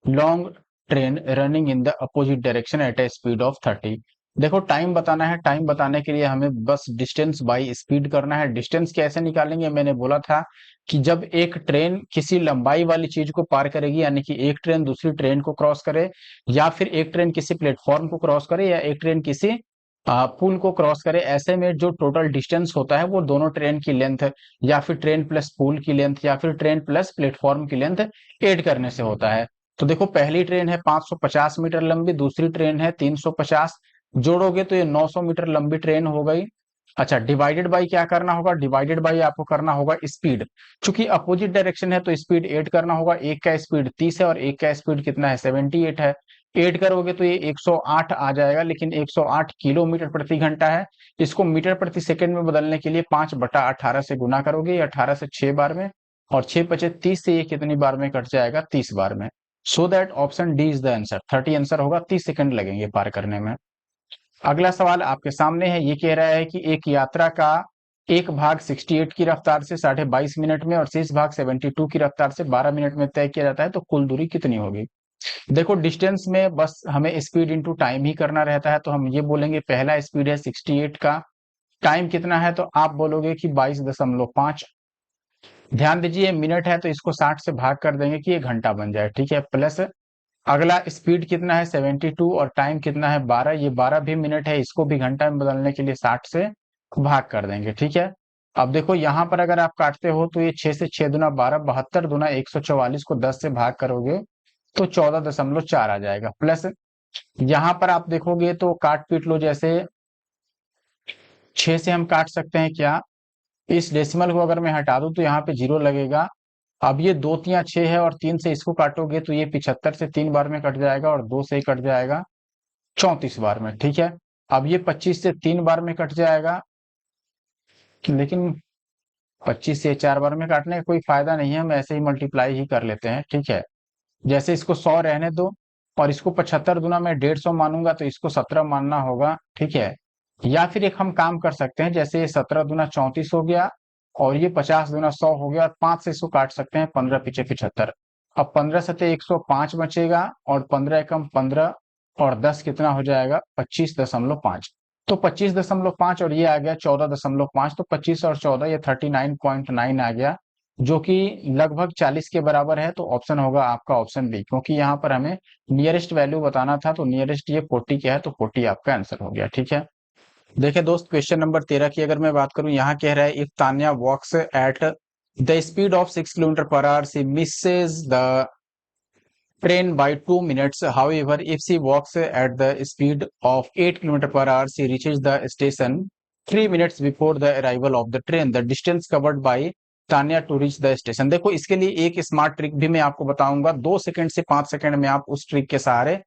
long train running in the opposite direction at a speed of 30? देखो टाइम बताना है, टाइम बताने के लिए हमें बस डिस्टेंस बाई स्पीड करना है। डिस्टेंस कैसे निकालेंगे, मैंने बोला था कि जब एक ट्रेन किसी लंबाई वाली चीज को पार करेगी, यानी कि एक ट्रेन दूसरी ट्रेन को क्रॉस करे, या फिर एक ट्रेन किसी प्लेटफॉर्म को क्रॉस करे, या एक ट्रेन किसी पुल को क्रॉस करे, ऐसे में जो टोटल डिस्टेंस होता है वो दोनों ट्रेन की लेंथ, या फिर ट्रेन प्लस पुल की लेंथ, या फिर ट्रेन प्लस प्लेटफॉर्म की लेंथ ऐड करने से होता है। तो देखो पहली ट्रेन है 550 मीटर लंबी, दूसरी ट्रेन है 350, जोड़ोगे तो ये 900 मीटर लंबी ट्रेन हो गई। अच्छा, डिवाइडेड बाई क्या करना होगा, डिवाइडेड बाई आपको करना होगा स्पीड। चूंकि अपोजिट डायरेक्शन है तो स्पीड ऐड करना होगा। एक का स्पीड 30 है और एक का स्पीड कितना है 78 है। ऐड करोगे तो ये 108 आ जाएगा, लेकिन 108 किलोमीटर प्रति घंटा है। इसको मीटर प्रति सेकंड में बदलने के लिए 5/18 से गुना करोगे, ये 18 से 6 बार में, और 6 पचे 30 से ये कितनी बार में कट जाएगा 30 बार में। So that option D is the answer, 30 answer होगा, 30 सेकंड लगेंगे पार करने में। अगला सवाल आपके सामने है, ये कह रहा है कि एक यात्रा का एक भाग 68 की रफ्तार से 22.5 मिनट में और शेष भाग 72 की रफ्तार से 12 मिनट में तय किया जाता है, तो कुल दूरी कितनी होगी। देखो डिस्टेंस में बस हमें स्पीड इंटू टाइम ही करना रहता है, तो हम ये बोलेंगे पहला स्पीड है 68 का, टाइम कितना है तो आप बोलोगे कि 22.5। ध्यान दीजिए मिनट है तो इसको 60 से भाग कर देंगे कि ये घंटा बन जाए, ठीक है। प्लस अगला स्पीड कितना है 72 और टाइम कितना है 12, ये 12 भी मिनट है, इसको भी घंटा में बदलने के लिए 60 से भाग कर देंगे, ठीक है। अब देखो यहाँ पर अगर आप काटते हो तो ये 6 से 6 दुना 12, 72 दुना 144 को 10 से भाग करोगे तो 14.4 आ जाएगा। प्लस यहाँ पर आप देखोगे तो काट पीट लो, जैसे 6 से हम काट सकते हैं क्या, इस डेसिमल को अगर मैं हटा दूं तो यहाँ पे 0 लगेगा। अब ये 2 तिया 6 है और 3 से इसको काटोगे तो ये 75 से 3 बार में कट जाएगा और 2 से ही कट जाएगा 34 बार में, ठीक है। अब ये 25 से 3 बार में कट जाएगा, लेकिन 25 से 4 बार में काटने का कोई फायदा नहीं है, हम ऐसे ही मल्टीप्लाई ही कर लेते हैं, ठीक है। जैसे इसको 100 रहने दो और इसको 75 दुना मैं 150 मानूंगा तो इसको 17 मानना होगा, ठीक है। या फिर एक हम काम कर सकते हैं, जैसे ये 17 दुना 34 हो गया और ये 50 दुना 100 हो गया, 5 से इसको काट सकते हैं, 15 पीछे 75। अब 15 सते 105 बचेगा और 15 एकम 15 और 10 कितना हो जाएगा 25.5। तो 25.5 और ये आ गया 14.5, तो 25 और 14 ये 39.9 आ गया, जो कि लगभग 40 के बराबर है। तो ऑप्शन होगा आपका ऑप्शन बी, क्योंकि यहाँ पर हमें नियरेस्ट वैल्यू बताना था, तो नियरेस्ट ये 40 क्या है, तो 40 आपका आंसर हो गया, ठीक है। देखिए दोस्त, क्वेश्चन नंबर 13 की अगर मैं बात करूं, यहाँ कह रहा है if Tanya walks at the speed of 6 kilometre per hour she misses the train by 2 minutes. However, if she walks at the speed of 8 km per hour, she reaches the station 3 minutes before the arrival of the train. The distance covered by Tanya to reach the station. देखो इसके लिए एक स्मार्ट ट्रिक भी मैं आपको बताऊंगा, 2 सेकंड से 5 सेकंड में आप उस ट्रिक के सहारे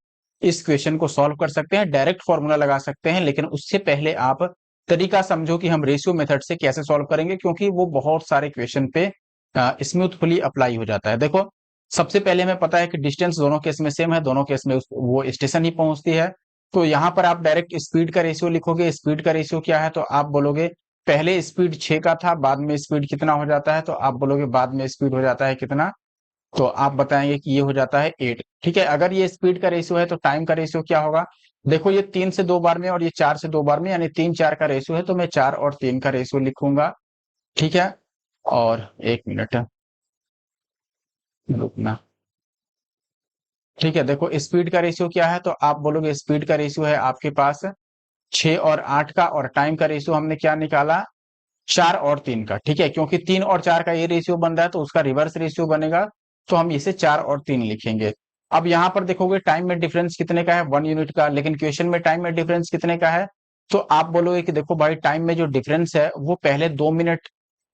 इस क्वेश्चन को सॉल्व कर सकते हैं, डायरेक्ट फॉर्मूला लगा सकते हैं, लेकिन उससे पहले आप तरीका समझो कि हम रेशियो मेथड से कैसे सॉल्व करेंगे, क्योंकि वो बहुत सारे क्वेश्चन पे स्मूथफुली अप्लाई हो जाता है। देखो सबसे पहले हमें पता है कि डिस्टेंस दोनों केस में सेम है, दोनों केस में वो स्टेशन ही पहुंचती है। तो यहाँ पर आप डायरेक्ट स्पीड का रेशियो लिखोगे। स्पीड का रेशियो क्या है, तो आप बोलोगे पहले स्पीड 6 का था, बाद में स्पीड कितना हो जाता है, तो आप बोलोगे बाद में स्पीड हो जाता है कितना, तो आप बताएंगे कि ये हो जाता है 8, ठीक है। अगर ये स्पीड का रेशियो है तो टाइम का रेशियो क्या होगा, देखो ये 3 से 2 बार में और ये 4 से 2 बार में, यानी 3 4 का रेशियो है, तो मैं 4 और 3 का रेशियो लिखूंगा, ठीक है। और 1 मिनट रुकना, ठीक है। देखो स्पीड का रेशियो क्या है, तो आप बोलोगे स्पीड का रेशियो है आपके पास 6 और 8 का, और टाइम का रेशियो हमने क्या निकाला 4 और 3 का, ठीक है। क्योंकि 3 और 4 का ये रेशियो बन रहा है तो उसका रिवर्स रेशियो बनेगा, तो हम इसे 4 और 3 लिखेंगे। अब यहाँ पर देखोगे टाइम में डिफरेंस कितने का है 1 यूनिट का, लेकिन क्वेश्चन में टाइम में डिफरेंस कितने का है, तो आप बोलोगे कि देखो भाई टाइम में जो डिफरेंस है वो पहले 2 मिनट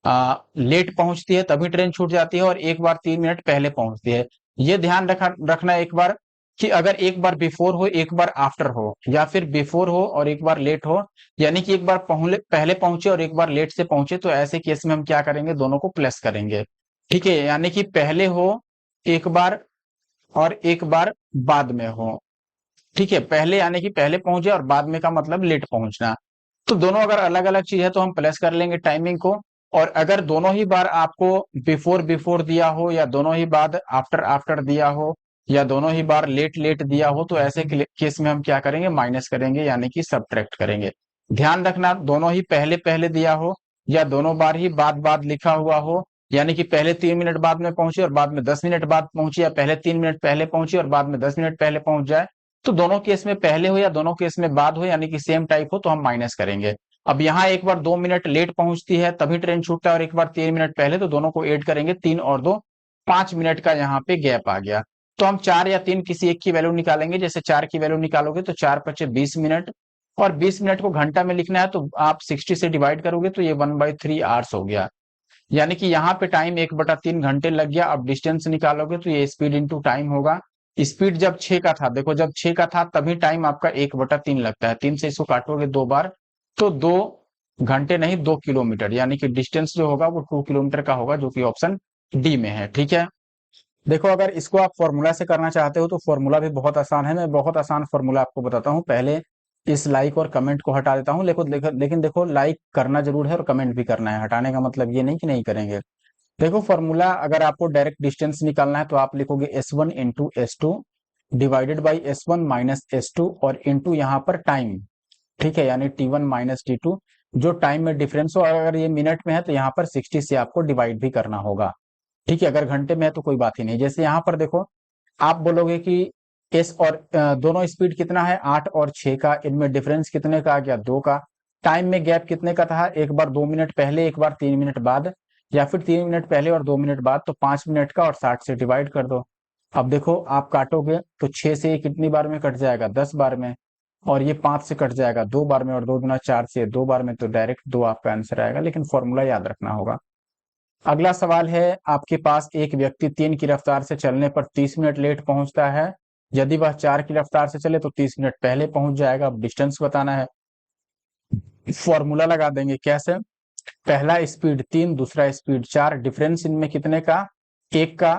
लेट पहुंचती है तभी ट्रेन छूट जाती है, और एक बार 3 मिनट पहले पहुंचती है। ये ध्यान रखना एक बार कि अगर एक बार बिफोर हो एक बार आफ्टर हो, या फिर बिफोर हो और एक बार लेट हो, यानी कि एक बार पहले पहुंचे और एक बार लेट से पहुंचे, तो ऐसे केस में हम क्या करेंगे, दोनों को प्लस करेंगे, ठीक है। यानी कि पहले हो एक बार और एक बार बाद में हो, ठीक है। पहले यानी कि पहले पहुंचे और बाद में का मतलब लेट पहुंचना। तो दोनों अगर अलग अलग चीज है तो हम प्लस कर लेंगे टाइमिंग को, और अगर दोनों ही बार आपको बिफोर बिफोर दिया हो, या दोनों ही बार आफ्टर आफ्टर दिया हो, या दोनों ही बार लेट लेट दिया हो, तो ऐसे केस में हम क्या करेंगे, माइनस करेंगे, यानी कि सब्ट्रैक्ट करेंगे। ध्यान रखना दोनों ही पहले पहले दिया हो, या दोनों बार ही बाद बाद लिखा हुआ हो, यानी कि पहले 3 मिनट बाद में पहुंचे और बाद में 10 मिनट बाद पहुंची, या पहले 3 मिनट पहले पहुंची और बाद में 10 मिनट पहले पहुंच जाए, तो दोनों केस में पहले हो या दोनों केस में बाद हो, यानी कि सेम टाइप हो, तो हम माइनस करेंगे। अब यहाँ एक बार 2 मिनट लेट पहुंचती है तभी ट्रेन छूटता है, और एक बार 3 मिनट पहले, तो दोनों को ऐड करेंगे, 3 और 2 5 मिनट का यहाँ पे गैप आ गया। तो हम 4 या 3 किसी एक की वैल्यू निकालेंगे। जैसे 4 की वैल्यू निकालोगे तो 4 पचे 20 मिनट, और 20 मिनट को घंटा में लिखना है तो आप 60 से डिवाइड करोगे तो ये 1/3 आवर्स हो गया, यानी कि यहाँ पे टाइम 1/3 घंटे लग गया। अब डिस्टेंस निकालोगे तो ये स्पीड इंटू टाइम होगा। स्पीड जब 6 का था, देखो जब 6 का था तभी टाइम आपका 1/3 लगता है, 3 से इसको काटोगे 2 बार, तो 2 घंटे नहीं 2 किलोमीटर, यानी कि डिस्टेंस जो होगा वो 2 किलोमीटर का होगा, जो कि ऑप्शन डी में है, ठीक है। देखो अगर इसको आप फॉर्मूला से करना चाहते हो तो फॉर्मूला भी बहुत आसान है। मैं बहुत आसान फॉर्मूला आपको बताता हूँ। पहले इस लाइक और कमेंट को हटा देता हूँ, लेकिन देखो लाइक करना जरूर है और कमेंट भी करना है, हटाने का मतलब ये नहीं कि नहीं करेंगे। देखो फॉर्मूला अगर आपको डायरेक्ट डिस्टेंस निकालना है तो आप लिखोगे S1 into S2 divided by S1 minus S2 और इंटू यहाँ पर टाइम, ठीक है, यानी T1 माइनस T2। जो टाइम में डिफरेंस हो, अगर ये मिनट में है तो यहाँ पर 60 से आपको डिवाइड भी करना होगा। ठीक है, अगर घंटे में है तो कोई बात ही नहीं। जैसे यहाँ पर देखो, आप बोलोगे कि एस और दोनों स्पीड कितना है, 8 और 6 का, इनमें डिफरेंस कितने का आ गया, 2 का। टाइम में गैप कितने का था, एक बार 2 मिनट पहले, एक बार 3 मिनट बाद, या फिर 3 मिनट पहले और 2 मिनट बाद, तो 5 मिनट का, और 60 से डिवाइड कर दो। अब देखो आप काटोगे तो 6 से ये कितनी बार में कट जाएगा, 10 बार में, और ये 5 से कट जाएगा 2 बार में, और 2 गुना 4 से 2 बार में, तो डायरेक्ट 2 आपका आंसर आएगा, लेकिन फॉर्मूला याद रखना होगा। अगला सवाल है, आपके पास एक व्यक्ति 3 की रफ्तार से चलने पर 30 मिनट लेट पहुंचता है। यदि वह 4 की रफ्तार से चले तो 30 मिनट पहले पहुंच जाएगा। अब डिस्टेंस बताना है, फॉर्मूला लगा देंगे। कैसे, पहला स्पीड 3, दूसरा स्पीड 4, डिफरेंस इनमें कितने का, 1 का,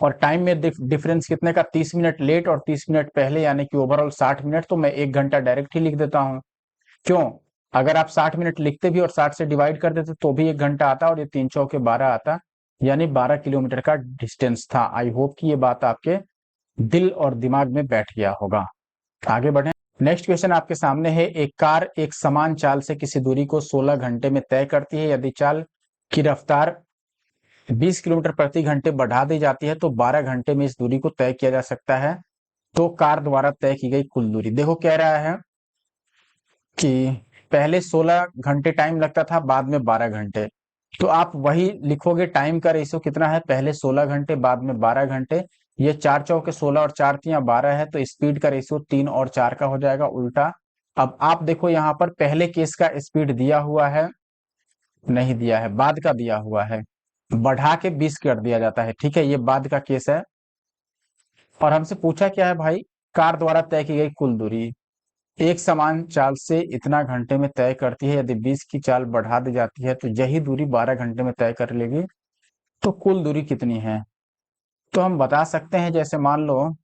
और टाइम में डिफरेंस कितने का, 30 मिनट लेट और 30 मिनट पहले, यानी कि ओवरऑल 60 मिनट। तो मैं 1 घंटा डायरेक्ट ही लिख देता हूं। क्यों, अगर आप 60 मिनट लिखते भी और 60 से डिवाइड कर देते तो भी 1 घंटा आता, और ये 3 चौके 12 आता, यानी 12 किलोमीटर का डिस्टेंस था। आई होप कि ये बात आपके दिल और दिमाग में बैठ गया होगा। आगे बढ़े। नेक्स्ट क्वेश्चन आपके सामने है, एक कार एक समान चाल से किसी दूरी को 16 घंटे में तय करती है। यदि चाल की रफ्तार 20 किलोमीटर प्रति घंटे बढ़ा दी जाती है तो 12 घंटे में इस दूरी को तय किया जा सकता है। तो कार द्वारा तय की गई कुल दूरी, देखो कह रहा है कि पहले 16 घंटे टाइम लगता था, बाद में 12 घंटे। तो आप वही लिखोगे, टाइम का रेशियो कितना है, पहले 16 घंटे बाद में 12 घंटे। ये 4 चौके 16 और 4 तियां 12 है, तो स्पीड का रेशियो 3 और 4 का हो जाएगा, उल्टा। अब आप देखो यहाँ पर पहले केस का स्पीड दिया हुआ है, नहीं दिया है, बाद का दिया हुआ है, बढ़ा के 20 कर दिया जाता है। ठीक है, ये बाद का केस है। और हमसे पूछा क्या है भाई, कार द्वारा तय की गई कुल दूरी, एक समान चाल से इतना घंटे में तय करती है, यदि 20 की चाल बढ़ा दी जाती है तो यही दूरी 12 घंटे में तय कर लेगी। तो कुल दूरी कितनी है, तो हम बता सकते हैं, जैसे मान लो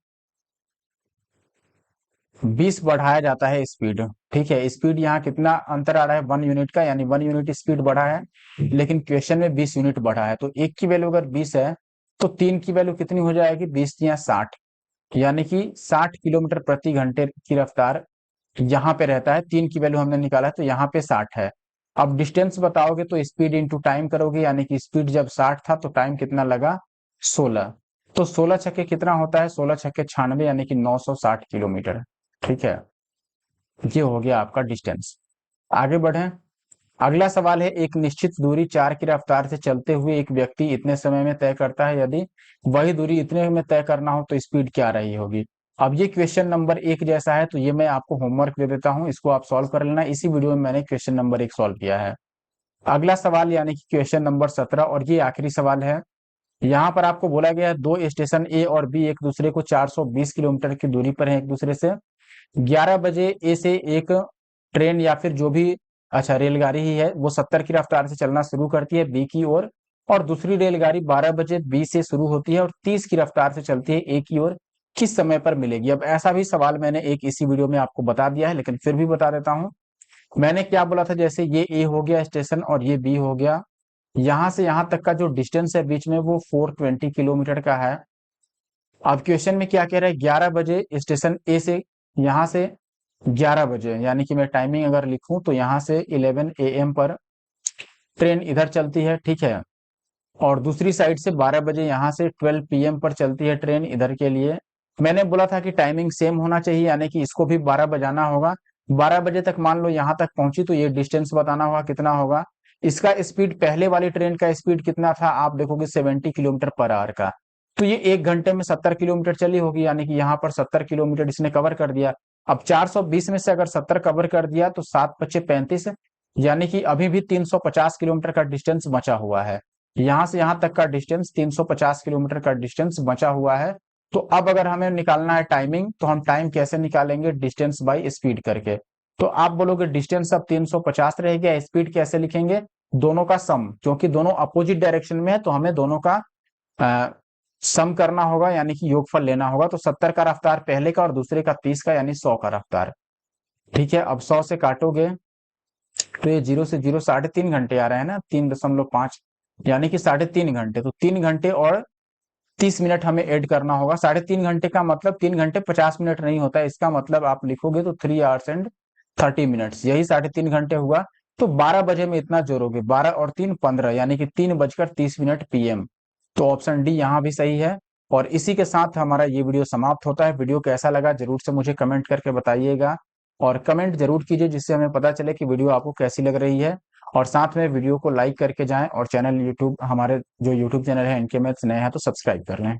20 बढ़ाया जाता है स्पीड। ठीक है, स्पीड यहाँ कितना अंतर आ रहा है, 1 यूनिट का, यानी 1 यूनिट स्पीड बढ़ा है, लेकिन क्वेश्चन में 20 यूनिट बढ़ा है। तो एक की वैल्यू अगर 20 है तो 3 की वैल्यू कितनी हो जाएगी, 20 या 60, यानी कि 60 किलोमीटर प्रति घंटे की रफ्तार यहाँ पे रहता है। 3 की वैल्यू हमने निकाला है तो यहाँ पे 60 है। अब डिस्टेंस बताओगे तो स्पीड इंटू टाइम करोगे, यानी कि स्पीड जब 60 था तो टाइम कितना लगा, 16। तो 16 छक्के कितना होता है, 16 छक्के 96, यानी कि 960 किलोमीटर। ठीक है, ये हो गया आपका डिस्टेंस। आगे बढ़ें। अगला सवाल है, एक निश्चित दूरी 4 की रफ्तार से चलते हुए एक व्यक्ति इतने समय में तय करता है। यदि वही दूरी इतने में तय करना हो तो स्पीड क्या रही होगी। अब ये क्वेश्चन नंबर 1 जैसा है, तो ये मैं आपको होमवर्क दे देता हूं, इसको आप सॉल्व कर लेना। इसी वीडियो में मैंने क्वेश्चन नंबर 1 सॉल्व किया है। अगला सवाल यानी कि क्वेश्चन नंबर 17, और ये आखिरी सवाल है। यहाँ पर आपको बोला गया है, दो स्टेशन ए और बी एक दूसरे को 420 किलोमीटर की दूरी पर है एक दूसरे से। 11 बजे ए से एक ट्रेन या फिर जो भी, अच्छा रेलगाड़ी ही है, वो 70 की रफ्तार से चलना शुरू करती है बी की ओर, और दूसरी रेलगाड़ी 12 बजे बी से शुरू होती है और 30 की रफ्तार से चलती है ए की ओर, किस समय पर मिलेगी। अब ऐसा भी सवाल मैंने एक इसी वीडियो में आपको बता दिया है, लेकिन फिर भी बता देता हूं। मैंने क्या बोला था, जैसे ये ए हो गया स्टेशन और ये बी हो गया, यहां से यहां तक का जो डिस्टेंस है बीच में वो 420 किलोमीटर का है। अब क्वेश्चन में क्या कह रहा है, 11 बजे स्टेशन ए से, यहां से 11 बजे, यानी कि मैं टाइमिंग अगर लिखूं तो यहां से 11 AM पर ट्रेन इधर चलती है। ठीक है, और दूसरी साइड से 12 बजे यहां से 12 PM पर चलती है ट्रेन इधर के लिए। मैंने बोला था कि टाइमिंग सेम होना चाहिए, यानी कि इसको भी 12 बजाना होगा। 12 बजे तक मान लो यहां तक पहुंची तो ये डिस्टेंस बताना होगा कितना होगा। इसका स्पीड, पहले वाली ट्रेन का स्पीड कितना था, आप देखोगे 70 किलोमीटर पर आवर का। तो ये 1 घंटे में 70 किलोमीटर चली होगी, यानी कि यहाँ पर 70 किलोमीटर इसने कवर कर दिया। अब 420 में से अगर 70 कवर कर दिया तो 7 पच्चे 35, यानी कि अभी भी 350 किलोमीटर का डिस्टेंस बचा हुआ है। यहां से यहां तक का डिस्टेंस 350 किलोमीटर का डिस्टेंस बचा हुआ है। तो अब अगर हमें निकालना है टाइमिंग, तो हम टाइम कैसे निकालेंगे, डिस्टेंस बाई स्पीड करके। तो आप बोलोगे डिस्टेंस अब 350 रह गया, स्पीड कैसे लिखेंगे, दोनों का सम, क्योंकि दोनों अपोजिट डायरेक्शन में है तो हमें दोनों का सम करना होगा, यानी कि योगफल लेना होगा। तो 70 का रफ्तार पहले का और दूसरे का 30 का, यानी 100 का रफ्तार। ठीक है, अब 100 से काटोगे तो ये 0 से 0 3.5 घंटे आ रहा है ना, 3.5, यानी कि 3.5 घंटे। तो 3 घंटे और 30 मिनट हमें ऐड करना होगा। 3.5 घंटे का मतलब 3 घंटे 50 मिनट नहीं होता है, इसका मतलब आप लिखोगे तो 3 hours and 30 minutes, यही 3.5 घंटे हुआ। तो 12 बजे में इतना जोड़ोगे, 12 और 3 15, यानी कि 3:30 PM। तो ऑप्शन डी यहाँ भी सही है। और इसी के साथ हमारा ये वीडियो समाप्त होता है। वीडियो कैसा लगा जरूर से मुझे कमेंट करके बताइएगा, और कमेंट जरूर कीजिए जिससे हमें पता चले कि वीडियो आपको कैसी लग रही है। और साथ में वीडियो को लाइक करके जाएं, और चैनल यूट्यूब, हमारे जो यूट्यूब चैनल है इनके मैथ्स नए हैं तो सब्सक्राइब कर लें।